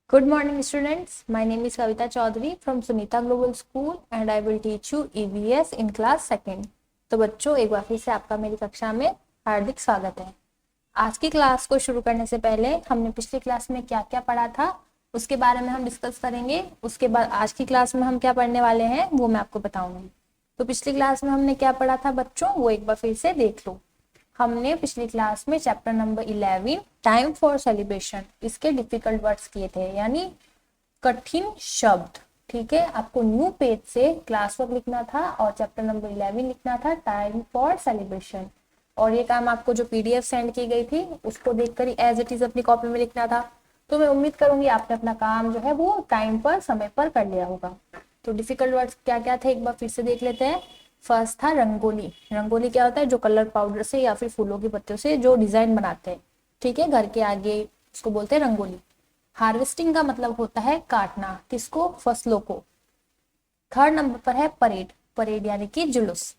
Good morning, students. My name is Kavita Chaudhary from Sunita Global School and I will teach you EVS in class second. तो बच्चों, एक बार फिर से आपका मेरी कक्षा में हार्दिक स्वागत है। आज की क्लास को शुरू करने से पहले हमने पिछली क्लास में क्या क्या पढ़ा था उसके बारे में हम डिस्कस करेंगे। उसके बाद आज की क्लास में हम क्या पढ़ने वाले हैं वो मैं आपको बताऊंगी। तो पिछली क्लास में हमने क्या पढ़ा था बच्चों, वो एक बार फिर से देख लो। हमने पिछली क्लास में chapter number 11 time for celebration इसके डिफिकल्ट वर्ड्स किए थे, यानी कठिन शब्द। ठीक है, आपको न्यू पेज से क्लास वर्क लिखना था और चैप्टर नंबर 11 लिखना था टाइम फॉर सेलिब्रेशन। और ये काम आपको जो पीडीएफ सेंड की गई थी उसको देखकर ही एज इट इज अपनी कॉपी में लिखना था। तो मैं उम्मीद करूंगी आपने अपना काम जो है वो टाइम पर समय पर कर लिया होगा। तो डिफिकल्ट वर्ड्स क्या क्या थे एक बार फिर से देख लेते हैं। फर्स्ट था रंगोली। रंगोली क्या होता है? जो कलर पाउडर से या फिर फूलों की पत्तियों से जो डिजाइन बनाते हैं, ठीक है, घर के आगे, उसको बोलते हैं रंगोली। हार्वेस्टिंग का मतलब होता है काटना, किसको? फसलों को। थर्ड नंबर पर है परेड। परेड यानी कि जुलूस।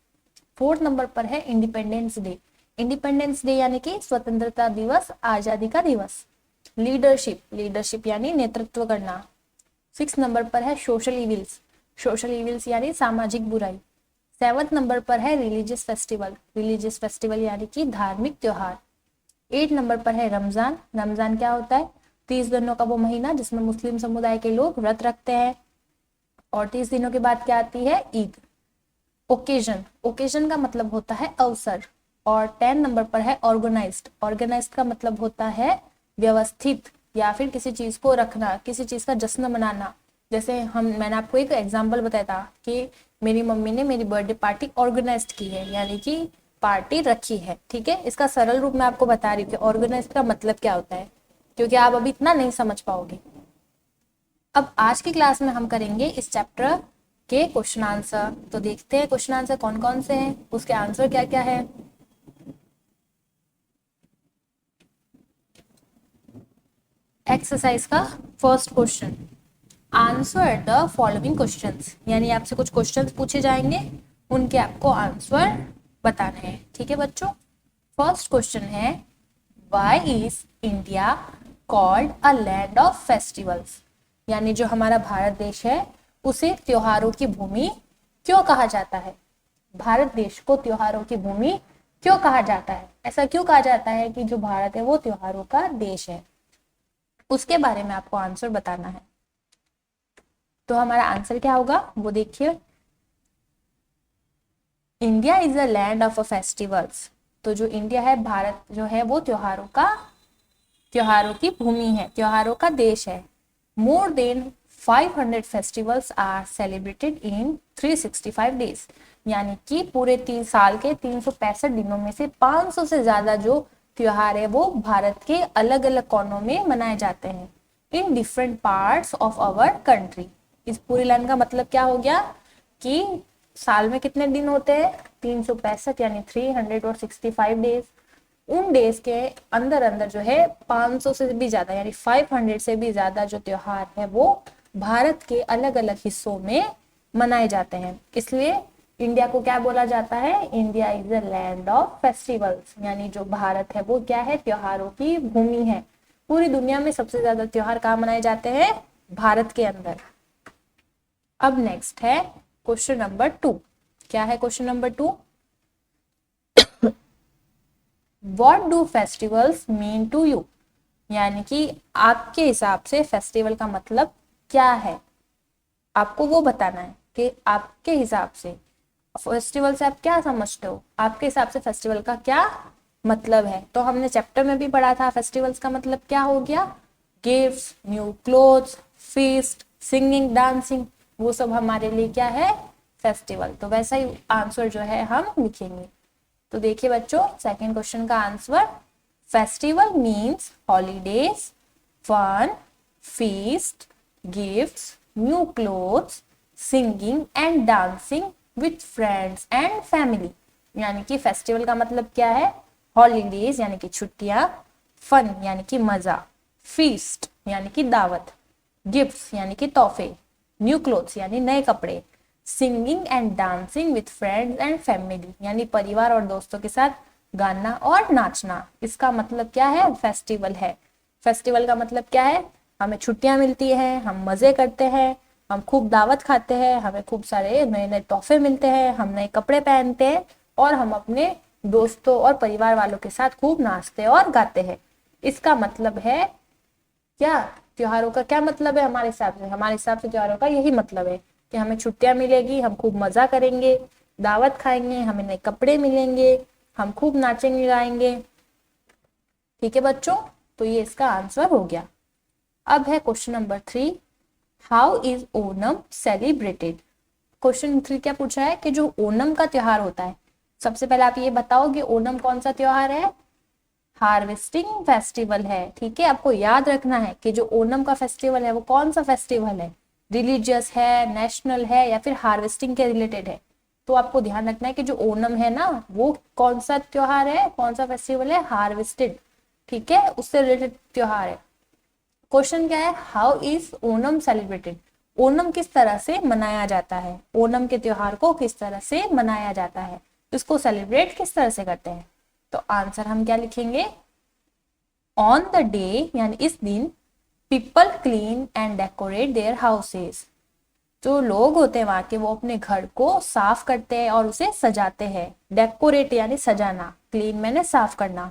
फोर्थ नंबर पर है इंडिपेंडेंस डे। इंडिपेंडेंस डे यानी कि स्वतंत्रता दिवस, आजादी का दिवस। लीडरशिप। लीडरशिप यानी नेतृत्व करना। सिक्स नंबर पर है सोशल इविल्स। सोशल इविल्स यानी सामाजिक बुराई। सेवंथ नंबर पर है रिलीजियस फेस्टिवल। रिलीजियस फेस्टिवल यानी कि धार्मिक त्योहार। 8 नंबर पर है रमजान। रमजान क्या होता है? 30 दिनों का वो महीना जिसमें मुस्लिम समुदाय के लोग व्रत रखते हैं। और 30 दिनों के बाद क्या आती है? ईद। ओकेजन। ओकेजन का मतलब होता है अवसर। और 10 नंबर पर है ऑर्गेनाइज्ड। ऑर्गेनाइज्ड का मतलब होता है व्यवस्थित या फिर किसी चीज को रखना, किसी चीज का जश्न मनाना। जैसे मैंने आपको एक एग्जांपल बताया था कि मेरी मम्मी ने मेरी बर्थडे पार्टी ऑर्गेनाइज की है, यानी कि पार्टी रखी है। ठीक है, इसका सरल रूप मैं आपको बता रही हूँ कि ऑर्गेनाइज का मतलब क्या होता है, क्योंकि आप अभी इतना नहीं समझ पाओगे। अब आज की क्लास में हम करेंगे इस चैप्टर के क्वेश्चन आंसर। तो देखते हैं क्वेश्चन आंसर कौन कौन से हैं, उसके आंसर क्या क्या है। एक्सरसाइज का first question, answer the following questions, यानी आपसे कुछ क्वेश्चंस पूछे जाएंगे, उनके आपको आंसर बताने हैं। ठीक है बच्चों, फर्स्ट क्वेश्चन है why is India called a land of festivals, यानी जो हमारा भारत देश है उसे त्योहारों की भूमि क्यों कहा जाता है? भारत देश को त्योहारों की भूमि क्यों कहा जाता है? ऐसा क्यों कहा जाता है कि जो भारत है वो त्योहारों का देश है? उसके बारे में आपको आंसर बताना है। तो हमारा आंसर क्या होगा वो देखिए, India is a land of a festivals. तो जो इंडिया है, भारत जो है वो त्योहारों की भूमि है, त्योहारों का देश है। More than 500 festivals are celebrated in 365 days, यानी कि पूरे 3 साल के 365 दिनों में से 500 से ज्यादा जो त्योहार है वो भारत के अलग अलग कोनों में मनाए जाते हैं, in different parts of our country. इस पूरी लाइन का मतलब क्या हो गया कि साल में कितने दिन होते हैं? 365, यानी 365 डेज। उन डेज के अंदर अंदर जो है 500 से भी ज्यादा, यानी 500 से भी ज्यादा जो त्योहार है वो भारत के अलग अलग हिस्सों में मनाए जाते हैं। इसलिए इंडिया को क्या बोला जाता है? India is a land of festivals, यानी जो भारत है वो क्या है? त्योहारों की भूमि है। पूरी दुनिया में सबसे ज्यादा त्योहार कहाँ मनाए जाते हैं? भारत के अंदर। अब नेक्स्ट है क्वेश्चन नंबर 2। क्या है question number 2? What do festivals mean to you, यानी कि आपके हिसाब से फेस्टिवल का मतलब क्या है? आपको वो बताना है कि आपके हिसाब से फेस्टिवल से आप क्या समझते हो, आपके हिसाब से फेस्टिवल का क्या मतलब है। तो हमने चैप्टर में भी पढ़ा था फेस्टिवल्स का मतलब क्या हो गया, gifts, new clothes, feast, singing, dancing, वो सब हमारे लिए क्या है? फेस्टिवल। तो वैसा ही आंसर जो है हम लिखेंगे। तो देखिए बच्चों, सेकंड क्वेश्चन का answer, festival means holidays, fun, feast, gifts, new clothes, singing and dancing with friends and family. यानी कि फेस्टिवल का मतलब क्या है? हॉलीडेज यानी कि छुट्टियां, फन यानी कि मजा, फीस्ट यानी कि दावत, गिफ्ट्स यानी कि तोहफे, न्यू क्लोथ्स यानी नए कपड़े, singing and dancing with friends and family यानी परिवार और दोस्तों के साथ गाना और नाचना। इसका मतलब क्या है? फेस्टिवल है। फेस्टिवल का मतलब क्या है? हमें छुट्टियां मिलती हैं, हम मजे करते हैं, हम खूब दावत खाते हैं, हमें खूब सारे नए नए तोहफे मिलते हैं, हम नए कपड़े पहनते हैं और हम अपने दोस्तों और परिवार वालों के साथ खूब नाचते और गाते हैं। इसका मतलब है क्या, त्योहारों का क्या मतलब है हमारे हिसाब से? हमारे हिसाब से त्योहारों का यही मतलब है कि हमें छुट्टियां मिलेगी, हम खूब मजा करेंगे, दावत खाएंगे, हमें नए कपड़े मिलेंगे, हम खूब नाचेंगे गाएंगे। ठीक है बच्चों, तो ये इसका आंसर हो गया। अब है question number 3, how is Onam celebrated. Question 3 क्या पूछा है कि जो ओनम का त्योहार होता है, सबसे पहले आप ये बताओ कि ओनम कौन सा त्योहार है? हार्वेस्टिंग फेस्टिवल है। ठीक है, आपको याद रखना है कि जो ओनम का फेस्टिवल है वो कौन सा फेस्टिवल है, रिलीजियस है, नेशनल है या फिर हार्वेस्टिंग के रिलेटेड है। तो आपको ध्यान रखना है कि जो ओनम है ना वो कौन सा त्योहार है, कौन सा फेस्टिवल है, हार्वेस्टेड, ठीक है, उससे रिलेटेड त्योहार है। क्वेश्चन क्या है, how is Onam celebrated, Onam किस तरह से मनाया जाता है, ओनम के त्योहार को किस तरह से मनाया जाता है, इसको सेलिब्रेट किस तरह से करते हैं। तो आंसर हम क्या लिखेंगे, ऑन द डे यानी इस दिन, people clean and decorate their houses, जो लोग होते हैं वहां के वो अपने घर को साफ करते हैं और उसे सजाते हैं। डेकोरेट यानी सजाना, क्लीन मैंने साफ करना।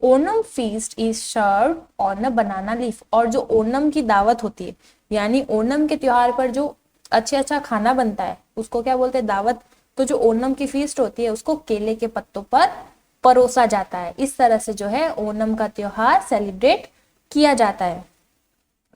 Onam feast is serve on a banana leaf, और जो ओनम की दावत होती है यानी ओनम के त्योहार पर जो अच्छा खाना बनता है उसको क्या बोलते हैं, दावत। तो जो ओनम की फीस्ट होती है उसको केले के पत्तों पर परोसा जाता है। इस तरह से जो है ओनम का त्योहार सेलिब्रेट किया जाता है।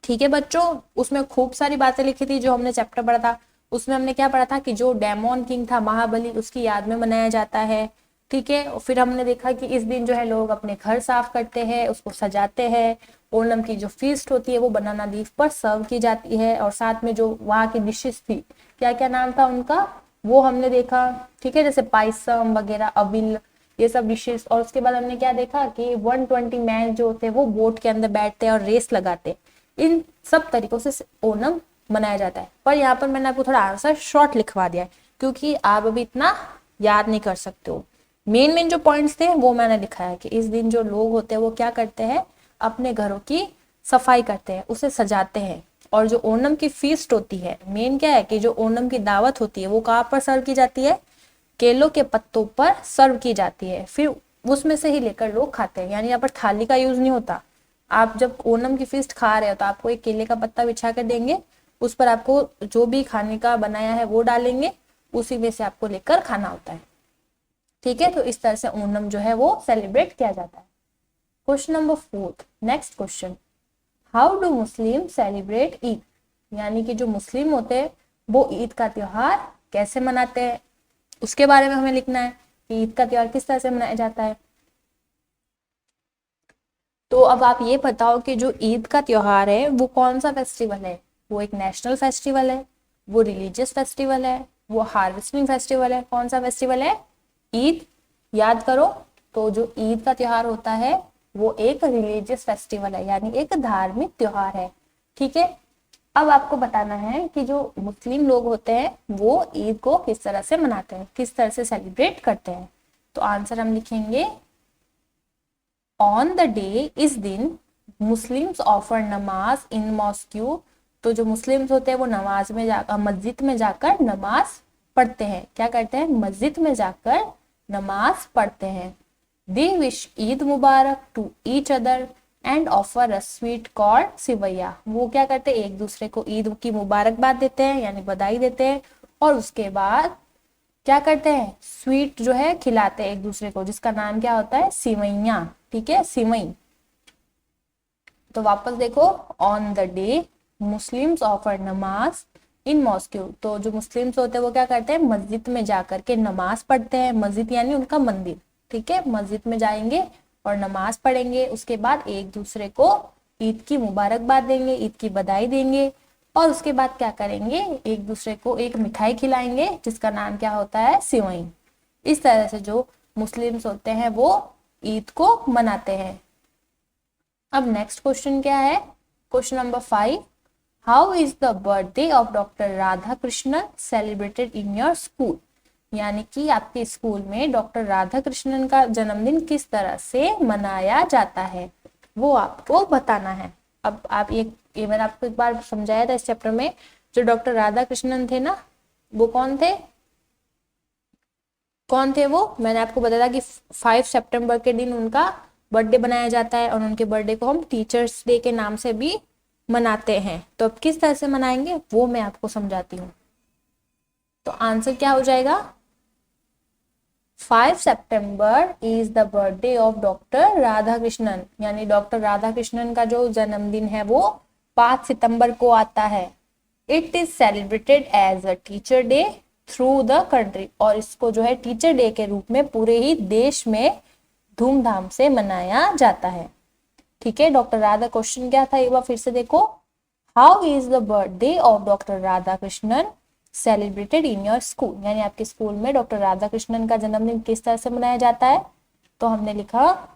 ठीक है बच्चों, उसमें खूब सारी बातें लिखी थी जो हमने चैप्टर पढ़ा था। उसमें हमने क्या पढ़ा था कि जो डेमोन किंग था महाबली, उसकी याद में मनाया जाता है। ठीक है, और फिर हमने देखा कि इस दिन जो है लोग अपने घर साफ करते हैं, उसको सजाते हैं। ओनम की जो फीस्ट होती है वो बनाना लीफ पर सर्व की जाती है, और साथ में जो वहाँ की डिशेस थी, क्या क्या नाम था उनका वो हमने देखा। ठीक है, जैसे पायसम वगैरह, अविल, ये सब डिशेस। और उसके बाद हमने क्या देखा कि 120 मैन जो होते हैं वो बोट के अंदर बैठते हैं और रेस लगाते। इन सब तरीकों से ओनम मनाया जाता है। पर यहाँ पर मैंने आपको थोड़ा आंसर शॉर्ट लिखवा दिया है क्योंकि आप अभी इतना याद नहीं कर सकते हो। मेन मेन जो पॉइंट्स थे वो मैंने लिखा है कि इस दिन जो लोग होते हैं वो क्या करते हैं, अपने घरों की सफाई करते हैं, उसे सजाते हैं। और जो ओनम की फीस्ट होती है, मेन क्या है कि जो ओनम की दावत होती है वो कहाँ पर सर्व की जाती है, केलों के पत्तों पर सर्व की जाती है। फिर उसमें से ही लेकर लोग खाते हैं, यानी यहाँ पर थाली का यूज नहीं होता। आप जब ओनम की फीस्ट खा रहे हो तो आपको एक केले का पत्ता बिछा कर देंगे, उस पर आपको जो भी खाने का बनाया है वो डालेंगे, उसी में से आपको लेकर खाना होता है। ठीक है, तो इस तरह से ओनम जो है वो सेलिब्रेट किया जाता है। Question number 4, next question, how do Muslim celebrate Eid, यानी कि जो मुस्लिम होते हैं वो ईद का त्योहार कैसे मनाते हैं, उसके बारे में हमें लिखना है कि ईद का त्योहार किस तरह से मनाया जाता है। तो अब आप ये बताओ कि जो ईद का त्योहार है वो कौन सा फेस्टिवल है, वो एक नेशनल फेस्टिवल है, वो रिलीजियस फेस्टिवल है, वो हार्वेस्टिंग फेस्टिवल है, कौन सा फेस्टिवल है, ईद। याद करो, तो जो ईद का त्योहार होता है वो एक रिलीजियस फेस्टिवल है, यानी एक धार्मिक त्योहार है। ठीक है, अब आपको बताना है कि जो मुस्लिम लोग होते हैं वो ईद को किस तरह से मनाते हैं, किस तरह से सेलिब्रेट करते हैं। तो आंसर हम लिखेंगे, ऑन द डे, इस दिन, मुस्लिम्स ऑफर नमाज इन मॉस्क्यू, तो जो मुस्लिम्स होते हैं वो नमाज में जाकर, मस्जिद में जाकर नमाज पढ़ते हैं। क्या करते हैं, मस्जिद में जाकर नमाज पढ़ते हैं। They wish Eid Mubarak to each other and offer a sweet called sewaiyan, वो क्या करते हैं, एक दूसरे को ईद की मुबारकबाद देते हैं यानी बधाई देते हैं, और उसके बाद क्या करते हैं, स्वीट जो है खिलाते हैं एक दूसरे को, जिसका नाम क्या होता है, सिवैया। ठीक है, सिवई। तो वापस देखो, on the day Muslims offer नमाज इन मॉस्क्यू, तो जो मुस्लिम्स होते हैं वो क्या करते हैं, मस्जिद में जाकर के नमाज पढ़ते हैं। मस्जिद यानी उनका मंदिर। ठीक है, मस्जिद में जाएंगे और नमाज पढ़ेंगे, उसके बाद एक दूसरे को ईद की मुबारकबाद देंगे, ईद की बधाई देंगे, और उसके बाद क्या करेंगे, एक दूसरे को एक मिठाई खिलाएंगे जिसका नाम क्या होता है, सिवई। इस तरह से जो मुस्लिम्स होते हैं वो ईद को मनाते हैं। अब नेक्स्ट क्वेश्चन क्या है, question number 5, how is the birthday of doctor Radha Krishnan celebrated in your school, यानी कि आपके स्कूल में डॉक्टर राधा कृष्णन का जन्मदिन किस तरह से मनाया जाता है वो आपको बताना है। अब आप ये ये मैंने आपको एक बार समझाया था इस चैप्टर में। जो डॉक्टर राधा कृष्णन थे ना, वो कौन थे? वो मैंने आपको बताया था कि 5 सितंबर के दिन उनका बर्थडे बनाया जाता है, और उनके बर्थडे को हम टीचर्स डे के नाम से भी मनाते हैं। तो अब किस तरह से मनाएंगे वो मैं आपको समझाती हूँ। तो आंसर क्या हो जाएगा? 5 September is the birthday of doctor Radha Krishnan, यानी डॉक्टर राधा कृष्णन का जो जन्मदिन है वो 5 सितंबर को आता है। It is celebrated as a teacher day through the country, और इसको जो है टीचर डे के रूप में पूरे ही देश में धूमधाम से मनाया जाता है। ठीक है, डॉक्टर राधा क्वेश्चन क्या था एक बार फिर से देखो। How is the birthday of doctor Radha Krishnan celebrated in your school, यानी आपके स्कूल में डॉक्टर राधा कृष्णन का जन्मदिन किस तरह से मनाया जाता है? तो हमने लिखा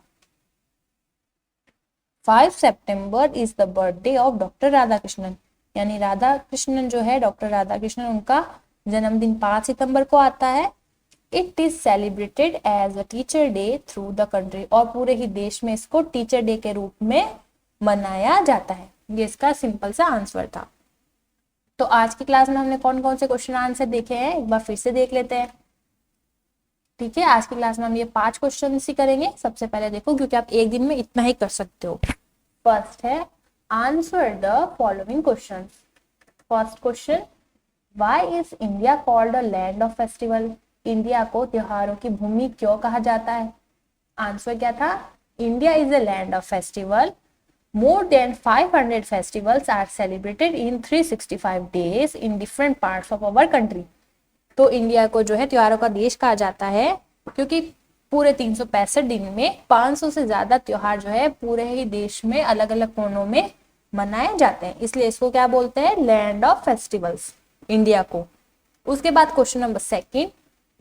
5 September is the birthday of doctor Radha Krishnan, यानी राधा कृष्णन जो है, डॉक्टर राधा कृष्णन, उनका जन्मदिन 5 सितंबर को आता है। It is celebrated as a teacher day through the country, और पूरे ही देश में इसको टीचर डे के रूप में मनाया जाता है। ये इसका सिंपल सा आंसर था। तो आज की क्लास में हमने कौन कौन से क्वेश्चन आंसर देखे हैं एक बार फिर से देख लेते हैं। ठीक है, आज की क्लास में हम ये 5 क्वेश्चन ही करेंगे। सबसे पहले देखो, क्योंकि आप एक दिन में इतना ही कर सकते हो। फर्स्ट है answer the following question. First question, why is India called a land of festival, India को त्योहारों की भूमि क्यों कहा जाता है? आंसर क्या था? India is a land of festival, more than 500 festivals are celebrated in 365 days in different parts of our country। तो इंडिया को जो है त्योहारों का देश कहा जाता है क्योंकि पूरे 365 दिन में 500 से ज्यादा त्योहार जो है पूरे ही देश में अलग अलग कोनों में मनाए जाते हैं, इसलिए इसको क्या बोलते हैं? लैंड ऑफ फेस्टिवल्स, इंडिया को। उसके बाद question number second,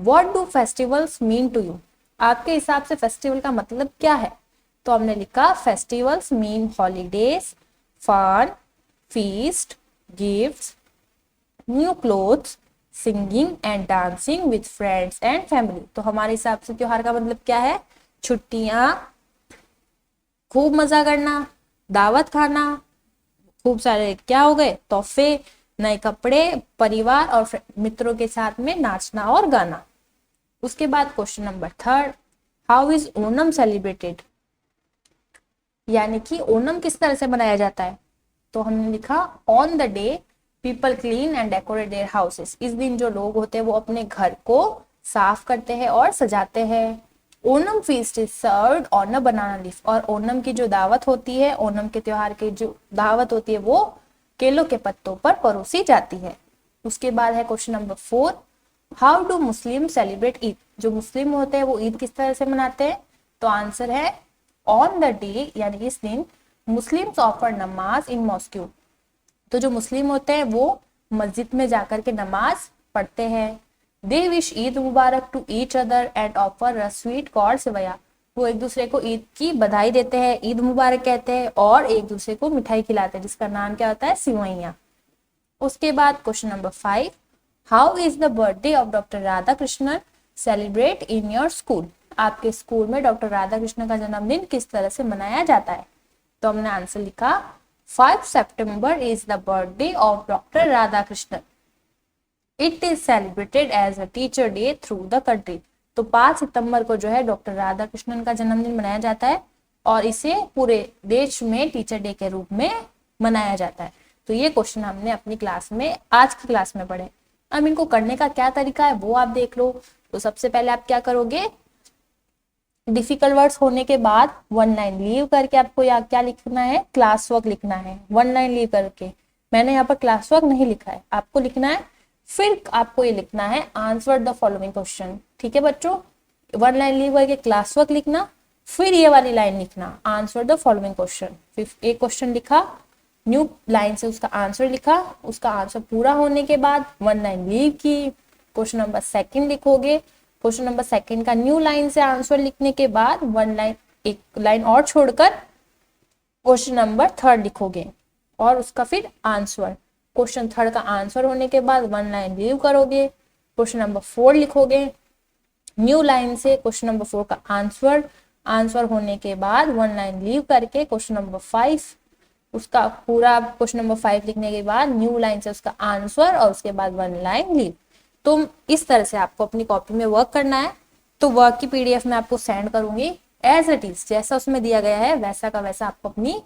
what do festivals mean to you, आपके हिसाब से फेस्टिवल का मतलब क्या है? तो हमने लिखा festivals mean holidays, fun, feast, gifts, new clothes, singing and dancing with friends and family. तो हमारे हिसाब से त्योहार का मतलब क्या है? छुट्टियां, खूब मजा करना, दावत खाना, खूब सारे क्या हो गए? तोहफे, नए कपड़े, परिवार और मित्रों के साथ में नाचना और गाना। उसके बाद question number third, how is Onam celebrated, यानी कि ओनम किस तरह से मनाया जाता है? तो हमने लिखा on the day people clean and decorate their houses, इस दिन जो लोग होते हैं वो अपने घर को साफ करते हैं और सजाते हैं। Onam feast is served on a banana leaf, और ओनम की जो दावत होती है, ओनम के त्योहार की जो दावत होती है वो केलों के पत्तों पर परोसी जाती है। उसके बाद है question number 4, how do Muslim celebrate Eid, जो मुस्लिम होते हैं वो ईद किस तरह से मनाते हैं? तो आंसर है ऑन द डे, यानी इस दिन मुस्लिम्स ऑफर नमाज इन मॉस्क्यू, तो जो मुस्लिम होते हैं वो मस्जिद में जाकर के नमाज पढ़ते हैं। They wish Eid Mubarak to each other and offer a sweet called sewaiyan, वो एक दूसरे को ईद की बधाई देते हैं, ईद मुबारक कहते हैं और एक दूसरे को मिठाई खिलाते हैं जिसका नाम क्या होता है? सिवैया। उसके बाद question number 5, how is the birthday of doctor Radha Krishnan celebrate in your school, आपके स्कूल में डॉक्टर राधा कृष्ण का जन्मदिन किस तरह से मनाया जाता है? तो हमने आंसर लिखा 5 September is the birthday of doctor Radhakrishnan, it is celebrated as a teacher day through the country. तो 5 सितंबर को जो है डॉक्टर राधा कृष्णन का जन्मदिन मनाया जाता है और इसे पूरे देश में टीचर डे के रूप में मनाया जाता है। तो ये क्वेश्चन हमने अपनी क्लास में, आज की क्लास में पढ़े। अब इनको करने का क्या तरीका है वो आप देख लो। तो सबसे पहले आप क्या करोगे, डिफिकल्ट वर्ड्स होने के बाद 1 लाइन लीव करके आपको यहाँ क्या लिखना है? क्लास वर्क लिखना है। 1 लाइन लीव करके, मैंने यहाँ पर क्लास वर्क नहीं लिखा है, आपको लिखना है। फिर आपको ये लिखना है आंसर द फॉलोइंग क्वेश्चन। ठीक है बच्चों, 1 लाइन लीव करके क्लास वर्क लिखना, फिर ये वाली लाइन लिखना आंसर द फॉलोइंग क्वेश्चन। फिर एक क्वेश्चन लिखा, न्यू लाइन से उसका आंसर लिखा, उसका आंसर पूरा होने के बाद 1 लाइन लीव की, क्वेश्चन नंबर 2 लिखोगे, क्वेश्चन नंबर 2 का न्यू लाइन से आंसर लिखने के बाद 1 लाइन, एक लाइन और छोड़कर क्वेश्चन नंबर 3 लिखोगे और उसका फिर आंसर। क्वेश्चन 3 का आंसर होने के बाद 1 लाइन लीव करोगे, क्वेश्चन नंबर 4 लिखोगे, न्यू लाइन से क्वेश्चन नंबर 4 का आंसर, आंसर होने के बाद 1 लाइन लीव करके क्वेश्चन नंबर 5, उसका पूरा क्वेश्चन नंबर 5 लिखने के बाद न्यू लाइन से उसका आंसर और उसके बाद 1 लाइन लीव। तो इस तरह से आपको अपनी कॉपी में वर्क करना है। तो वर्क की पीडीएफ में आपको सेंड करूंगी, एज इट इज जैसा उसमें दिया गया है वैसा का वैसा आपको अपनी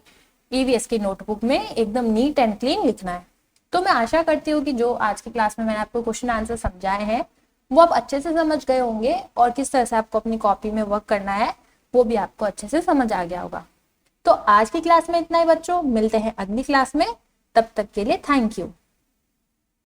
ईवीएस की नोटबुक में एकदम नीट एंड क्लीन लिखना है। तो मैं आशा करती हूँ कि जो आज की क्लास में मैंने आपको क्वेश्चन आंसर समझाए हैं वो आप अच्छे से समझ गए होंगे और किस तरह से आपको अपनी कॉपी में वर्क करना है वो भी आपको अच्छे से समझ आ गया होगा। तो आज की क्लास में इतना ही बच्चों, मिलते हैं अगली क्लास में, तब तक के लिए थैंक यू।